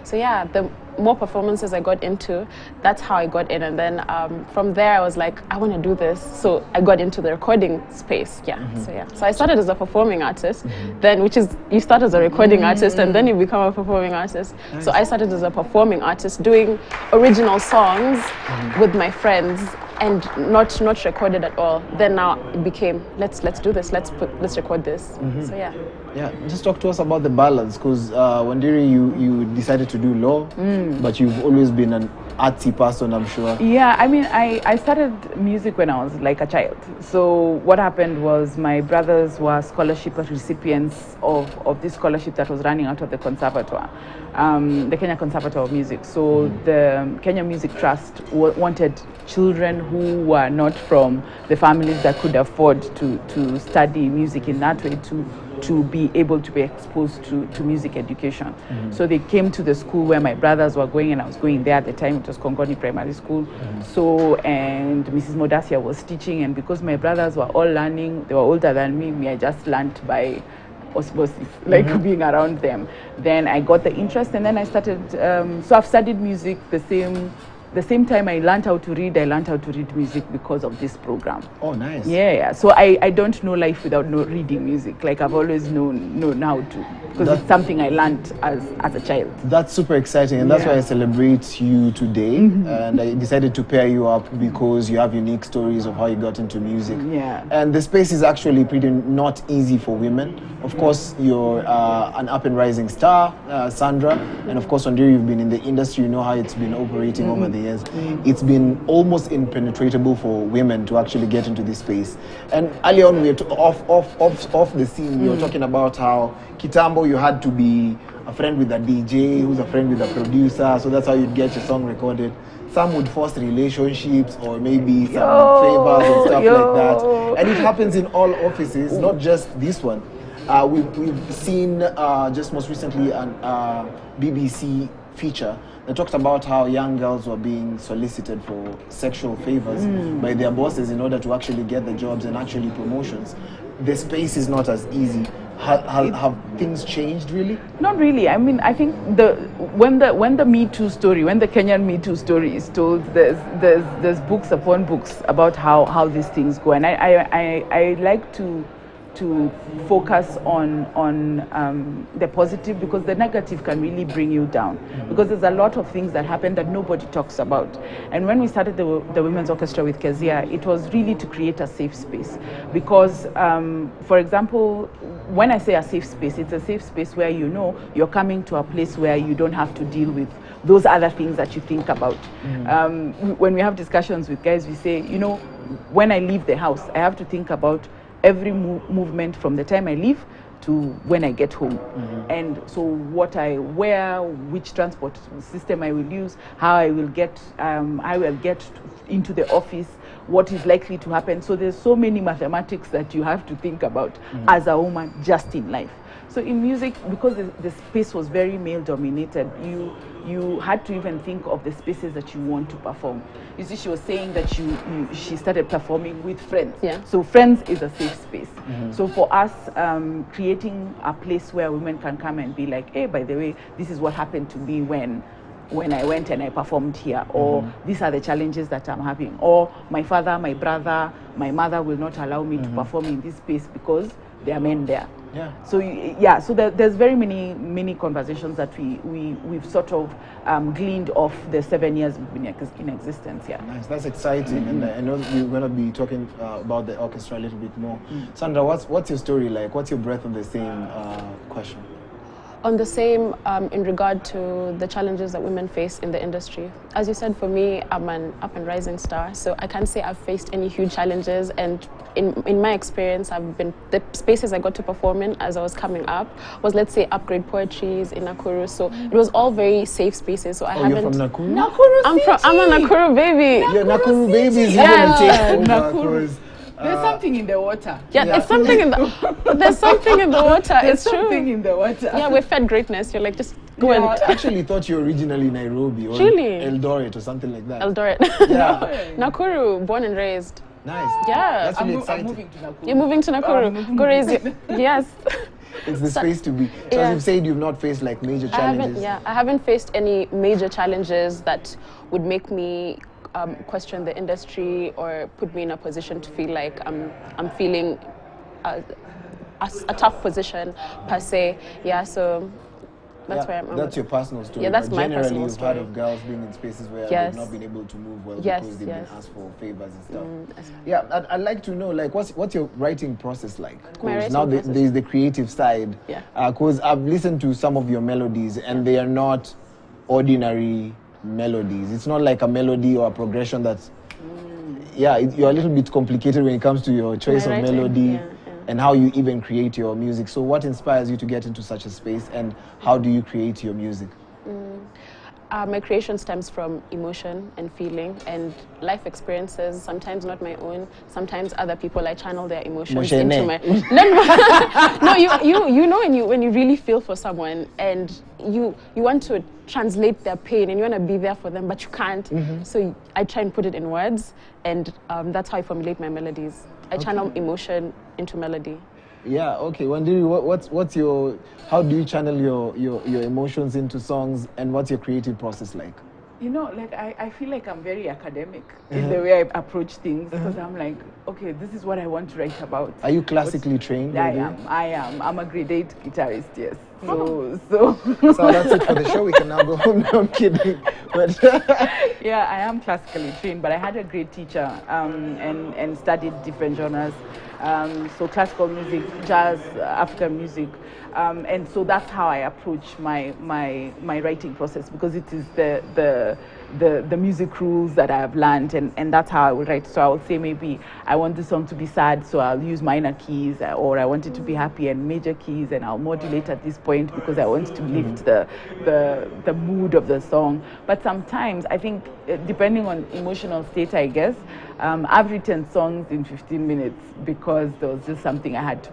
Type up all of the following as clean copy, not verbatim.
So yeah, the more performances I got into, that's how I got in. And then from there I was like, I want to do this. So I got into the recording space. Yeah. So yeah. So I started as a performing artist, then which is you start as a recording artist and then you become a performing artist. So I started as a performing artist doing original songs with my friends and not recorded at all. Then now it became let's do this. Let's record this. So yeah. Yeah, just talk to us about the balance, because Wandiri, you decided to do law, but you've always been an artsy person, I'm sure. Yeah, I mean, I started music when I was like a child. So what happened was my brothers were scholarship recipients of this scholarship that was running out of the conservatoire, the Kenya Conservatoire of Music. So the Kenya Music Trust wanted children who were not from the families that could afford to study music in that way to be able to be exposed to music education. So they came to the school where my brothers were going and I was going there at the time. It was Kongoni Primary School. So, and Mrs. Modasia was teaching, and because my brothers were all learning, they were older than me, I just learned by osmosis, like being around them. Then I got the interest and then I started, so I've studied music the same time I learned how to read music because of this program. Oh, nice. Yeah. So I don't know life without reading music. Like I've always known how to, because it's something I learned as a child. That's super exciting, and that's why I celebrate you today. And I decided to pair you up because you have unique stories of how you got into music. Yeah. And the space is actually pretty not easy for women. Of course, you're an up and rising star, Sandra, and of course, Wandiri, you've been in the industry. You know how it's been operating over the years. It's been almost impenetrable for women to actually get into this space. And early on, we were off the scene. We were talking about how Kitambo, you had to be a friend with a DJ who's a friend with a producer, so that's how you'd get your song recorded. Some would force relationships or maybe some favors and stuff like that. And it happens in all offices, not just this one. We've seen just most recently an BBC feature that talked about how young girls were being solicited for sexual favors by their bosses in order to actually get the jobs and actually promotions. The space is not as easy. Have things changed really? Not really. I mean, I think when the Me Too story, when the Kenyan Me Too story is told, there's books upon books about how these things go, and I like to focus on the positive, because the negative can really bring you down, because there's a lot of things that happen that nobody talks about. And when we started the Women's Orchestra with Kezia, it was really to create a safe space, because for example, when I say a safe space, it's a safe space where you know you're coming to a place where you don't have to deal with those other things that you think about. When we have discussions with guys, we say, you know, when I leave the house, I have to think about every movement from the time I leave to when I get home. And so what I wear, which transport system I will use, how I will get into the office, what is likely to happen. So there's so many mathematics that you have to think about as a woman just in life. So in music, because the space was very male dominated, you had to even think of the spaces that you want to perform. You see, she was saying that she started performing with friends. Yeah. So friends is a safe space. So for us, creating a place where women can come and be like, hey, by the way, this is what happened to me when I went and I performed here, or these are the challenges that I'm having, or my father, my brother, my mother will not allow me to perform in this space because there are men there. Yeah. So yeah, so there's very many conversations that we've sort of gleaned off the 7 years we've been in existence. Yeah. Nice, that's exciting, and I know we're going to be talking about the orchestra a little bit more. Sandra, what's your story like? What's your breath on the same question? On the same, in regard to the challenges that women face in the industry. As you said, for me, I'm an up and rising star, so I can't say I've faced any huge challenges. And in my experience, the spaces I got to perform in as I was coming up was, let's say, Upgrade Poetries in Nakuru. So it was all very safe spaces. So I haven't. You're from Nakuru? Nakuru I'm a Nakuru baby. Nakuru babies. Yeah, Nakuru. There's something in the water. Yeah, it's something in the. There's something in the water. It's true. Something in the water. Yeah, we're fed greatness. You're like, just go and. I actually thought you were originally Nairobi or really? Eldoret or something like that. Eldoret. Yeah. Nakuru, born and raised. Nice. Yeah. That's really exciting. I'm moving to Nakuru. You're moving to Nakuru. Go raise it. Yes. it's the space to be. So as you've said, you've not faced like major challenges. I haven't faced any major challenges that would make me question the industry or put me in a position to feel like I'm feeling a tough position per se. Yeah, so that's where I'm. That's your personal story. Yeah, that's but my generally, personal you've story. heard of girls being in spaces where they've not been able to move well because they've been asked for favors and stuff. Yeah, I'd like to know, like, what's your writing process like? Because now there's the creative side. Yeah. Because I've listened to some of your melodies and they are not ordinary melodies. It's not like a melody or a progression that's. Yeah, you're a little bit complicated when it comes to your choice of melody. And how you even create your music. So what inspires you to get into such a space, and how do you create your music? My creation stems from emotion and feeling and life experiences, sometimes not my own, sometimes other people. I channel their emotions into my... No, you know when you really feel for someone and you want to translate their pain and you want to be there for them, but you can't. So I try and put it in words, and that's how I formulate my melodies. I channel emotion into melody. Yeah, okay. Wandiri, what's your, how do you channel your emotions into songs, and what's your creative process like? You know, like I feel like I'm very academic in the way I approach things, because I'm like, okay, this is what I want to write about. Are you classically trained? I am. I'm a grade 8 guitarist, yes. So that's it for the show. We can now go home. No, I'm kidding. But yeah, I am classically trained, but I had a great teacher and studied different genres. So classical music, jazz, African music. And so that's how I approach my writing process, because it is the music rules that I have learned, and that's how I will write. So I will say, maybe I want the song to be sad, so I'll use minor keys, or I want it to be happy and major keys, and I'll modulate at this point because I want to lift the mood of the song. But sometimes I think, depending on emotional state, I guess, I've written songs in 15 minutes because there was just something I had to,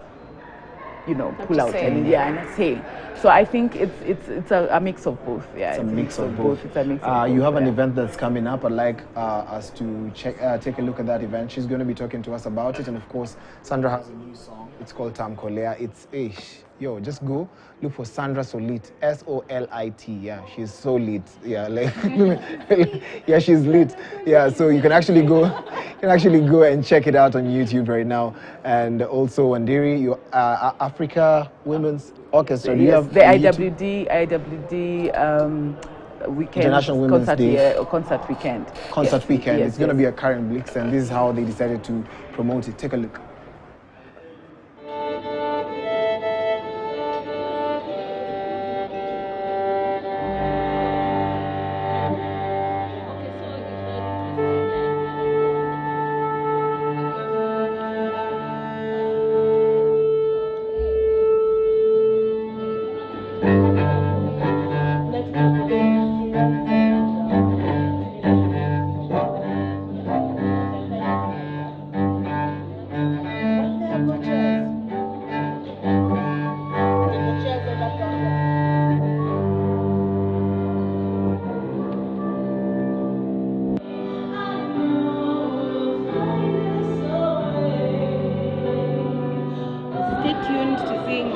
you know, pull out and say. So I think it's a mix of both. Yeah, it's a mix of both. It's a mix of both. You have an event that's coming up. I'd like us to take a look at that event. She's going to be talking to us about it, and of course, Sandra has a new song. It's called Tamkolea. It's yo, just go look for Sandra Solit, Solit. Yeah, she's so lit. Yeah, like yeah, she's lit. Yeah, so you can actually go and check it out on YouTube right now. And also, Wandiri, you Africa Women's Orchestra. Do you have the IWD weekend, International Women's Day. Concert weekend. Concert weekend. It's going to be a Karen Blix, and this is how they decided to promote it. Take a look.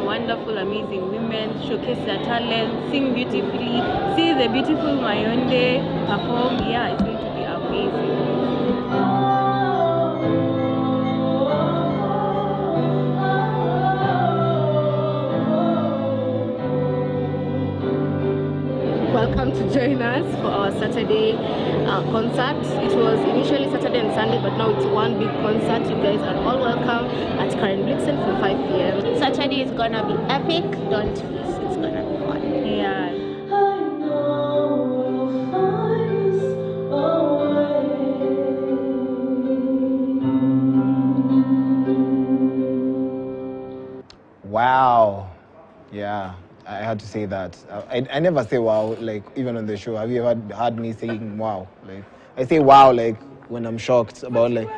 Wonderful, amazing women, showcase their talent, sing beautifully, see the beautiful Mayonde perform. Yeah, it's going to be amazing. Welcome to join us for our Saturday concert. It was initially Saturday and Sunday, but now it's one big concert. You guys are all welcome at Karen Blixen from 5 p.m. Saturday is gonna be epic. Don't miss. It's gonna be fun. Yeah. Wow. Yeah. I had to say that. I never say wow, like, even on the show. Have you ever heard me saying wow? Like, I say wow, like, when I'm shocked about, like,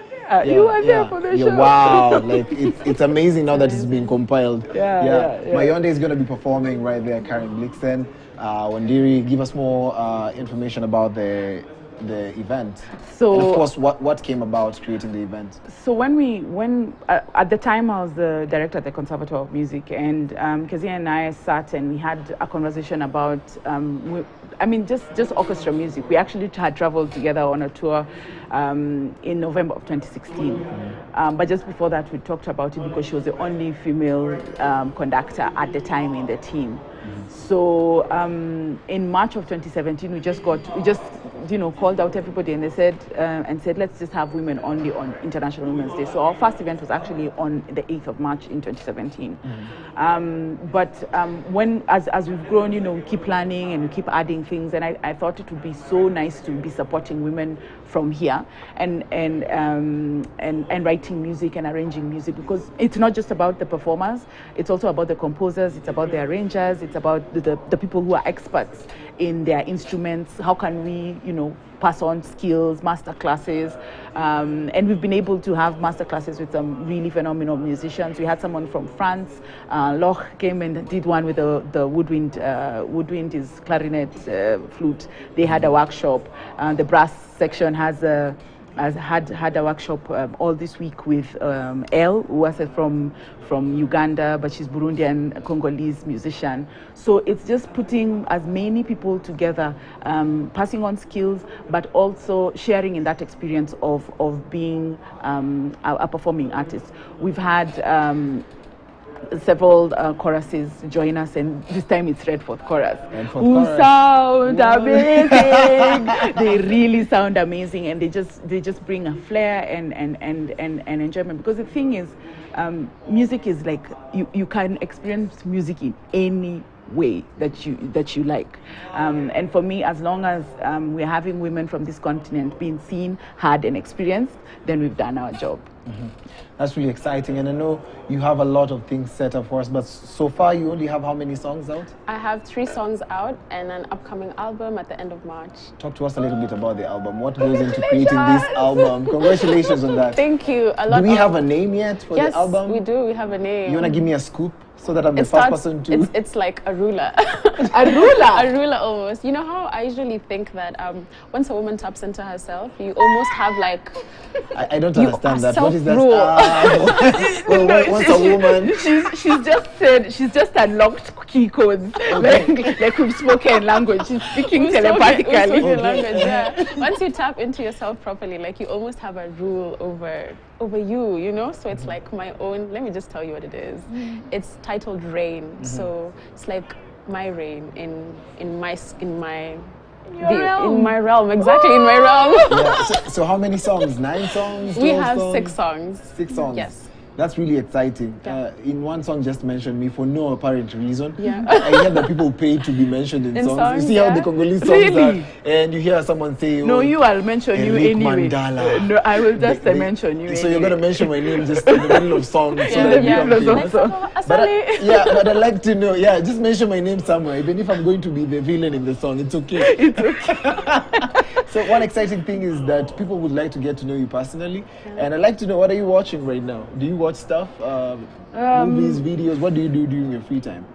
you were there for the show. Wow, like, it's amazing now that it's been compiled. Yeah. Mayonde is going to be performing right there, Karen Blixen. Wandiri, give us more information about the the event. So, and of course, what came about creating the event? So when at the time I was the director at the Conservatoire of Music, and KTN and I sat and we had a conversation about just orchestra music. We actually had traveled together on a tour in November of 2016. But just before that, we talked about it because she was the only female conductor at the time in the team. So in March of 2017, we just called out everybody, and they said let's just have women only on International Women's Day. So our first event was actually on the 8th of March in 2017. As we've grown, we keep planning and we keep adding things, and I thought it would be so nice to be supporting women from here and writing music and arranging music, because it's not just about the performers, it's also about the composers, it's about the arrangers, it's about the people who are experts in their instruments. How can we, pass on skills, master classes, and we've been able to have master classes with some really phenomenal musicians. We had someone from France, Loch came and did one with the woodwind. Woodwind is clarinet, flute. They had a workshop. The brass section had a workshop all this week with Elle, who was from Uganda, but she's Burundian, Congolese musician. So it's just putting as many people together, passing on skills, but also sharing in that experience of being a performing artist. We've had several choruses join us, and this time it's Redforth Chorus, who sound amazing. They really sound amazing, and they just bring a flair and enjoyment. Because the thing is, music is like you can experience music in any way that you like, and for me, as long as we're having women from this continent being seen, heard, and experienced, then we've done our job. That's really exciting, and I know you have a lot of things set up for us, but so far you only have how many songs out? I have 3 songs out and an upcoming album at the end of March. Talk to us a little bit about the album. What goes into creating this album? Congratulations on that. Thank you. Do we have a name yet for the album? Yes, we do. We have a name. You want to give me a scoop so that I'm the first person to... It's like a ruler. A ruler? A ruler almost. You know how I usually think that once a woman taps into herself, you almost have like... I don't understand that. What is that? Once a woman... She's just unlocked key codes. Like we've spoken language. She's speaking telepathically. Language, yeah. Once you tap into yourself properly, like you almost have a rule over you, So it's like my own, let me just tell you what it is. It's titled Rain. So it's like my rain in my realm, exactly. In my realm. Yeah. So how many songs? 9 songs? We have songs? 6 songs. 6 songs? Yes. That's really exciting. Yeah. In one song, just mention me for no apparent reason. Yeah. I hear that people pay to be mentioned in songs. You see how the Congolese songs really? are, and you hear someone say, "No, I'll mention you anyway." Mandala. No, I will just mention you. So you're gonna mention my name just in the middle of songs. But I'd like to know. Yeah, just mention my name somewhere, even if I'm going to be the villain in the song. It's okay. It's okay. So one exciting thing is that people would like to get to know you personally, and I'd like to know, what are you watching right now? Do you watch stuff, movies, videos? What do you do during your free time?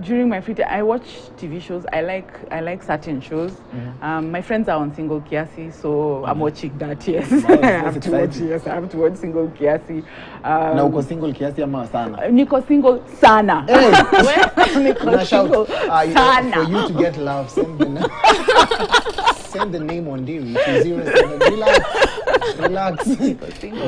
During my free time, I watch TV shows. I like certain shows. My friends are on Single Kiasi, so I'm watching that. Yes, I have to watch Single Kiasi. Now, uko single kiasi ama sana? Niko single sana. Hey. Niko single sana. For you to get love, send the name on Diri to 07. Relax.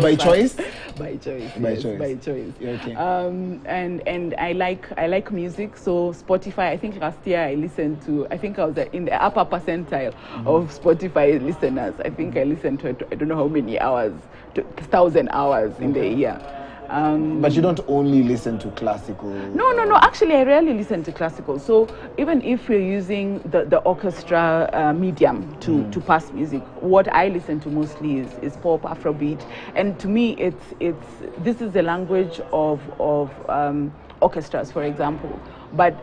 By choice? By choice. By choice. By choice. Okay. And I like music. So Spotify, I think last year I listened to, I think I was in the upper percentile of Spotify listeners. I think I listened to, I don't know how many hours, 1,000 hours in the year. But you don't only listen to classical? No. Actually, I rarely listen to classical. So even if we're using the orchestra medium to pass music, what I listen to mostly is pop, Afrobeat, and to me, this is the language of orchestras, for example. But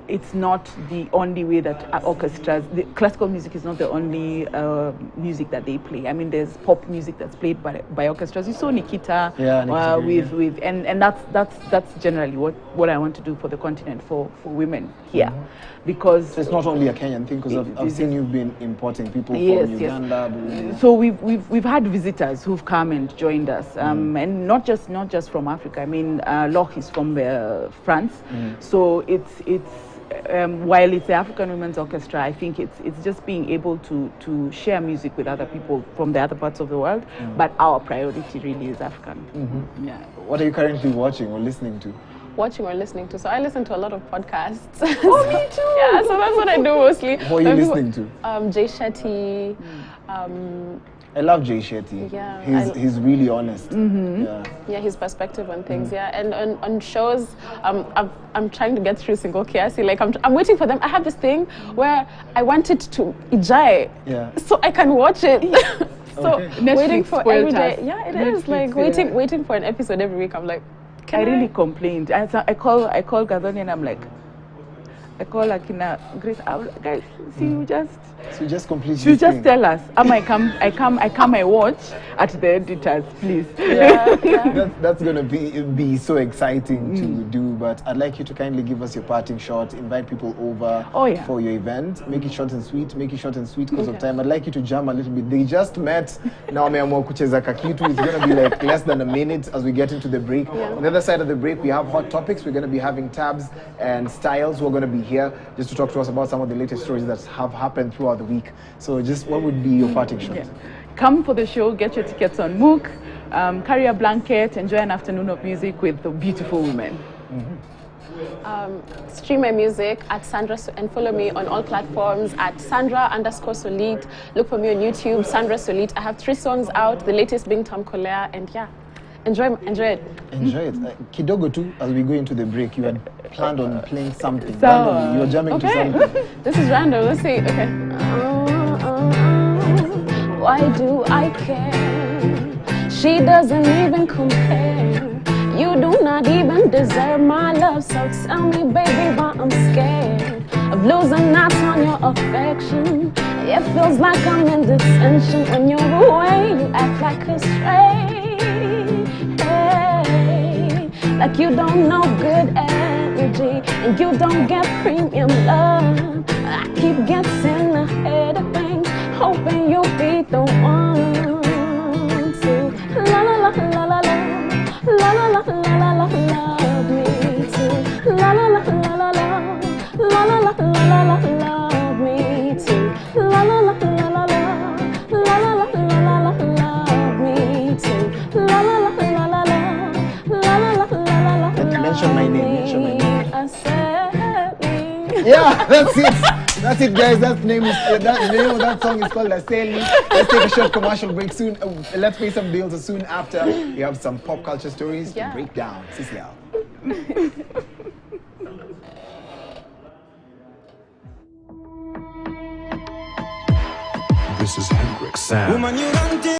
it's not the only way that orchestras, classical music is not the only music that they play. I mean, there's pop music that's played by orchestras. You saw Nikita, and that's generally what I want to do for the continent for women here, because so it's not only a Kenyan thing, because I've seen you've been importing people from Uganda. Yes. So we've had visitors who've come and joined us, and not just from Africa. I mean, Loch is from France, so it's while it's the African Women's Orchestra, I think it's just being able to share music with other people from the other parts of the world. But our priority really is African. Yeah. What are you currently watching or listening to? Watching or listening to? So I listen to a lot of podcasts. Oh, me too. Yeah, so that's what I do mostly. What are you listening to? Jay Shetty. I love Jay Shetty. Yeah, he's really honest. Yeah, his perspective on things. Yeah, and on shows, I'm trying to get through Single Kiasi. Like I'm waiting for them. I have this thing where I want it to ijai, so I can watch it. So waiting for every day. Yeah, it is like waiting for an episode every week. I'm like, I really complained. I call Gadoni and I'm like, I call Akina Grace. Guys, see, you just complete. You just tell us. I come. I watch at the editors, please. That's gonna be so exciting to do. But I'd like you to kindly give us your parting shot. Invite people over for your event. Make it short and sweet. Because of time. I'd like you to jam a little bit. They just met. Now kucheza kakitu. It's gonna be like less than a minute as we get into the break. On the other side of the break, we have hot topics. We're gonna be having Tabs and Styles who are gonna be here just to talk to us about some of the latest stories that have happened throughout the week. So just what would be your parting shot? Come for the show, get your tickets on MOOC, carry a blanket, enjoy an afternoon of music with the beautiful women. Stream my music at Sandra and follow me on all platforms at Sandra_Solit. Look for me on YouTube, Sandra Solit. I have 3 songs out, the latest being Tom Kolea, and enjoy it. Enjoy it. Kidogo too, as we go into the break, you had planned on playing something. Randomly, you were jamming to something. This is random. Let's see. Okay. Why do I care? She doesn't even compare. You do not even deserve my love. So tell me, baby, why I'm scared of losing out on your affection. It feels like I'm in detention. When you're away, you act like a stray. Like you don't know good energy, and you don't get premium love. I keep getting ahead of things, hoping you'll be the one to la la la la la la la la la la la love me too. La la la la la la la la la la la love me too. La la la la la la la la la la love me too. La la la la la la. Mention my name. Yeah, that's it, guys. That's the name of that song is called Aseli. Let's take a short commercial break soon. Let's pay some bills soon after. We have some pop culture stories to break down. CCL. This is Hendrix Sound.